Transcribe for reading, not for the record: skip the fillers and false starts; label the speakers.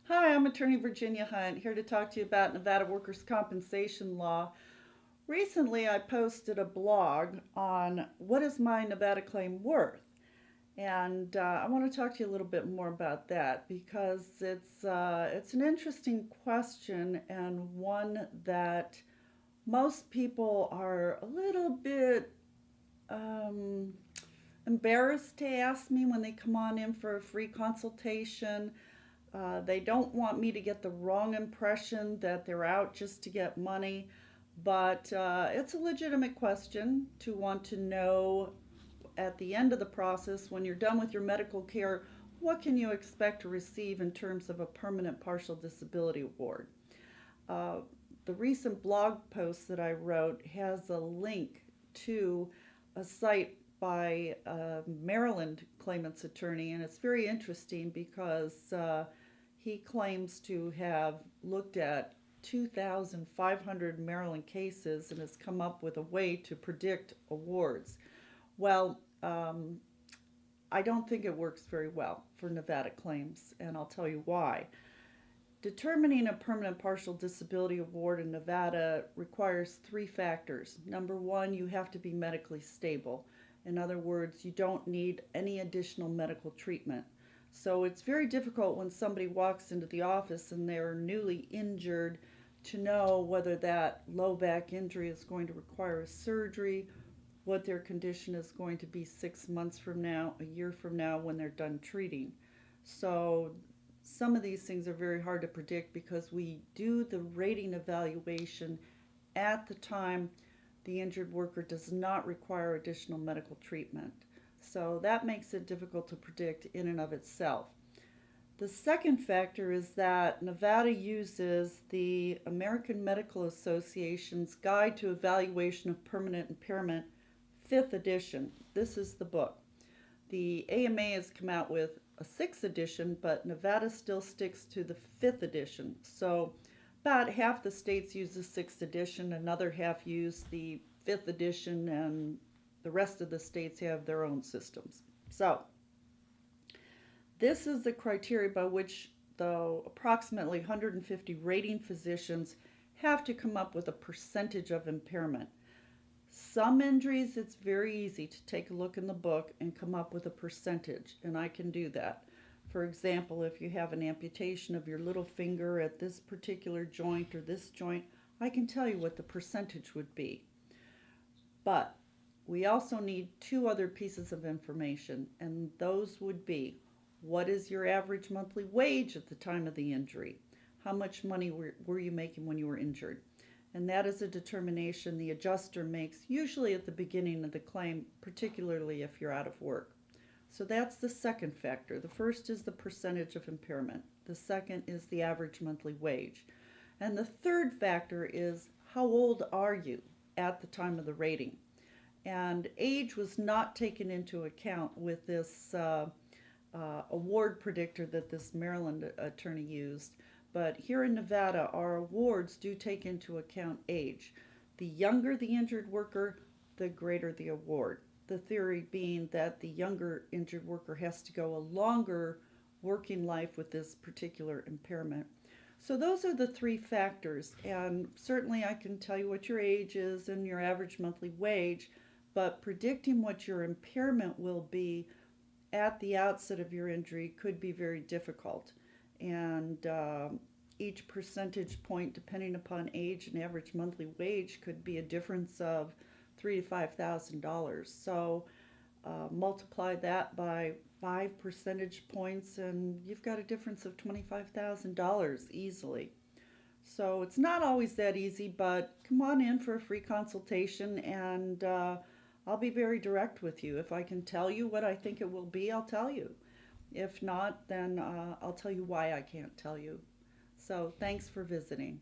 Speaker 1: Hi, I'm attorney Virginia Hunt, here to talk to you about Nevada workers' compensation law. Recently, I posted a blog on what is my Nevada claim worth? And I want to talk to you a little bit more about that because it's an interesting question and one that most people are a little bit um, embarrassed to ask me when they come on in for a free consultation. They don't want me to get the wrong impression that they're out just to get money, but it's a legitimate question to want to know at the end of the process, when you're done with your medical care, what can you expect to receive in terms of a permanent partial disability award? Uh, the recent blog post that I wrote has a link to a site by a Maryland claimant's attorney, and it's very interesting because he claims to have looked at 2,500 Maryland cases and has come up with a way to predict awards. Well, I don't think it works very well for Nevada claims, and I'll tell you why. Determining a permanent partial disability award in Nevada requires three factors. Number one, you have to be medically stable. In other words, you don't need any additional medical treatment. So it's very difficult when somebody walks into the office and they're newly injured to know whether that low back injury is going to require a surgery, what their condition is going to be 6 months from now, a year from now when they're done treating. So some of these things are very hard to predict because we do the rating evaluation at the time the injured worker does not require additional medical treatment. So that makes it difficult to predict in and of itself. The second factor is that Nevada uses the American Medical Association's Guide to Evaluation of Permanent Impairment, 5th edition. This is the book. The AMA has come out with a 6th edition, but Nevada still sticks to the 5th edition. So about half the states use the 6th edition, another half use the 5th edition, and the rest of the states have their own systems. So this is the criteria by which the approximately 150 rating physicians have to come up with a percentage of impairment. Some injuries, it's very easy to take a look in the book and come up with a percentage, and I can do that. For example, if you have an amputation of your little finger at this particular joint or this joint, I can tell you what the percentage would be. But we also need two other pieces of information, and those would be what is your average monthly wage at the time of the injury? How much money were you making when you were injured? And that is a determination the adjuster makes usually at the beginning of the claim, particularly if you're out of work. So that's the second factor. The first is the percentage of impairment. The second is the average monthly wage. And the third factor is how old are you at the time of the rating? And age was not taken into account with this award predictor that this Maryland attorney used. But here in Nevada, our awards do take into account age. The younger the injured worker, the greater the award. The theory being that the younger injured worker has to go a longer working life with this particular impairment. So those are the three factors, and certainly I can tell you what your age is and your average monthly wage, but predicting what your impairment will be at the outset of your injury could be very difficult. And each percentage point, depending upon age and average monthly wage, could be a difference of $3,000 to $5,000. So multiply that by 5 percentage points, and you've got a difference of $25,000 easily. So it's not always that easy, but come on in for a free consultation, and I'll be very direct with you. If I can tell you what I think it will be, I'll tell you. If not, then I'll tell you why I can't tell you. So thanks for visiting.